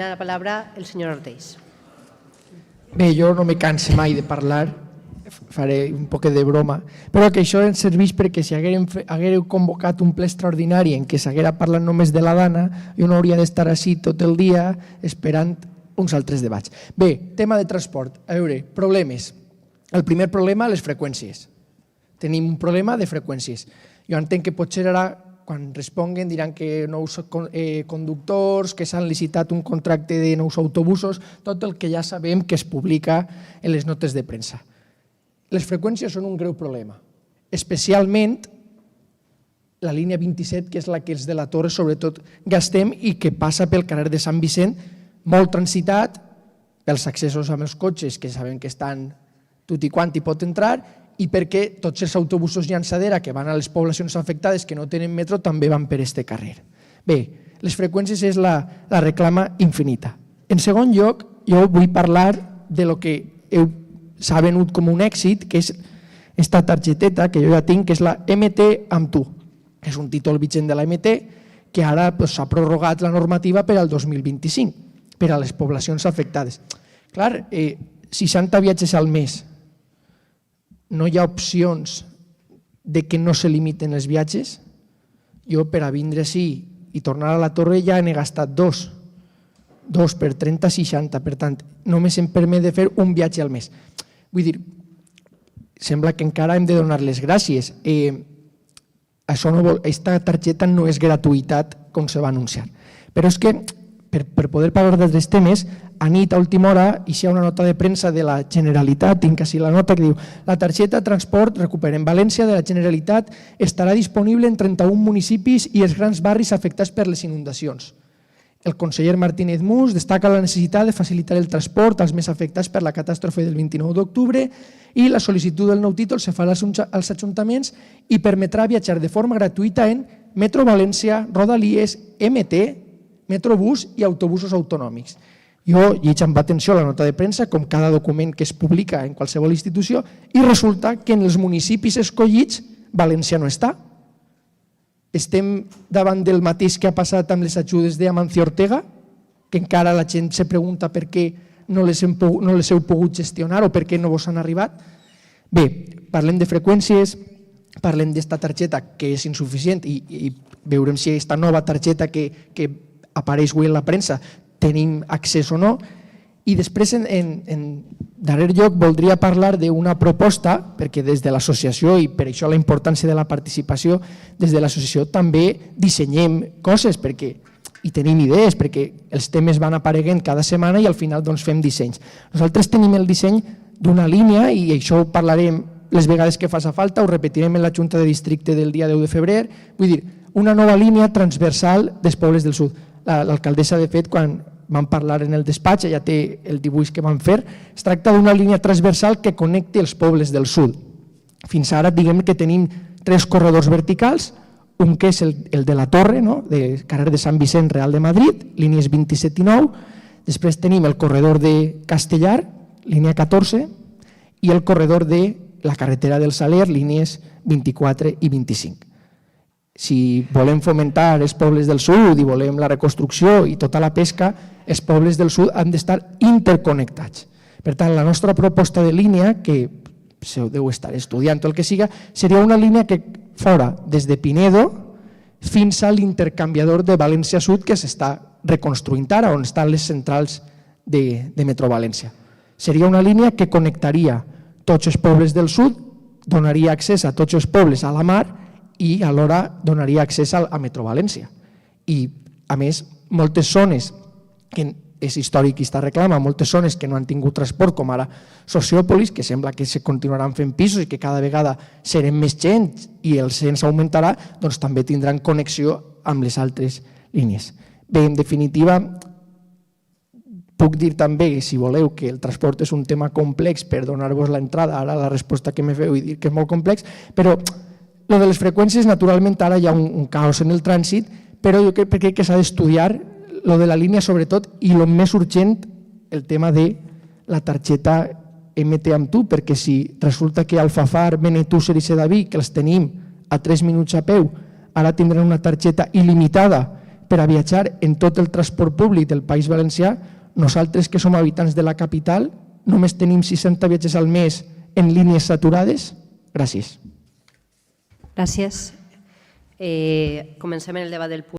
La palabra el señor Ortiz. Bé, jo no me canse mai de parlar, faré un poc de broma, però que això ens serveix perquè si haguéreu convocat un ple extraordinari en què s'haguera parlat només de la dana, jo no hauria d'estar així tot el dia esperant uns altres debats. Bé, tema de transport. A veure, problemes. El primer problema, les freqüències. Tenim un problema de freqüències. Jo entenc que potser ara, quan responguen, diran que nous conductors, que s'han licitat un contracte de nous autobusos, tot el que ja sabem que es publica en les notes de premsa. Les freqüències són un greu problema, especialment la línia 27, que és la que els de la Torre sobretot gastem i que passa pel carrer de Sant Vicent, molt transitat pels accessos amb els cotxes, que sabem que estan tot i quant hi pot entrar, i perquè tots els autobusos llançadera que van a les poblacions afectades que no tenen metro també van per aquest carrer. Bé, les freqüències és la reclama infinita. En segon lloc, jo vull parlar de lo que s'ha venut com un èxit, que és aquesta targeteta que jo ja tinc, que és la MT amb tu. És un títol vigent de la MT que ara s'ha prorrogat la normativa per al 2025, per a les poblacions afectades. Clar, 60 viatges al mes, no hi ha opcions de que no se limiten els viatges. Jo per a vindre així i tornar a la Torre ja n'he gastat dos per 30-60, per tant, només em permet de fer un viatge al mes. Vull dir, sembla que encara hem de donar les gràcies. Aquesta targeta no és gratuïtat com se va anunciar. Però és que, per poder parlar d'altres temes, a nit, a última hora, hi ha una nota de premsa de la Generalitat, tinc així la nota que diu: la targeta Transport Recuperem València de la Generalitat estarà disponible en 31 municipis i els grans barris afectats per les inundacions. El conseller Martínez Mus destaca la necessitat de facilitar el transport als més afectats per la catàstrofe del 29 d'octubre i la sol·licitud del nou títol se farà als ajuntaments i permetrà viatjar de forma gratuïta en Metro València, Rodalies, MT, Metrobús i autobusos autonòmics. Jo lleig amb atenció la nota de premsa, com cada document que es publica en qualsevol institució, i resulta que en els municipis escollits València no està. Estem davant del mateix que ha passat amb les ajudes d'Amancio Ortega, que encara la gent se pregunta per què no les heu pogut gestionar o per què no vos han arribat. Bé, parlem de freqüències, parlem d'esta targeta que és insuficient i veurem si aquesta nova targeta que apareix avui en la premsa tenim accés o no. I després, en darrer lloc, voldria parlar d'una proposta, perquè des de l'associació, i per això la importància de la participació, des de l'associació també dissenyem coses i tenim idees, perquè els temes van apareguent cada setmana i al final fem dissenys. Nosaltres tenim el disseny d'una línia, i això ho parlarem les vegades que faci falta, ho repetirem en la Junta de Districte del dia 10 de febrer, vull dir, una nova línia transversal dels pobles del sud. L'alcaldessa, de fet, quan vam parlar en el despatx, ja té el dibuix que vam fer, es tracta d'una línia transversal que connecti els pobles del sud. Fins ara, diguem que tenim 3 corredors verticals, un que és el de la Torre, de carrer de Sant Vicent, Real de Madrid, línies 27 i 9, després tenim el corredor de Castellar, línia 14, i el corredor de la carretera del Saler, línies 24 i 25. Si volem fomentar els pobles del sud i volem la reconstrucció i tota la pesca, els pobles del sud han d'estar interconnectats. Per tant, la nostra proposta de línia, que se deu estar estudiant o el que siga, seria una línia que fora des de Pinedo fins a l'intercanviador de València Sud que s'està reconstruint ara, on estan les centrals de Metro València. Seria una línia que connectaria tots els pobles del sud, donaria accés a tots els pobles a la mar i alhora donaria accés a Metro València. I, a més, moltes zones, que és històric i està reclama, moltes zones que no han tingut transport, com ara Sociòpolis, que sembla que se continuaran fent pisos i que cada vegada serem més gent i el cens augmentarà, doncs també tindran connexió amb les altres línies. Bé, en definitiva, puc dir també, si voleu, que el transport és un tema complex per donar-vos l'entrada, ara la resposta que me feu i dir que és molt complex, però lo de les freqüències, naturalment, ara hi ha un caos en el trànsit, però jo crec que s'ha d'estudiar lo de la línia sobretot i el més urgent, el tema de la targeta MT amb tu, perquè si resulta que Alfafar, Benetússer i Sedaví, que els tenim a 3 minuts a peu, ara tindran una targeta il·limitada per a viatjar en tot el transport públic del País Valencià. Nosaltres, que som habitants de la capital, només tenim 60 viatges al mes en línies saturades? Gràcies. Gràcies. Comencem el debat del punt.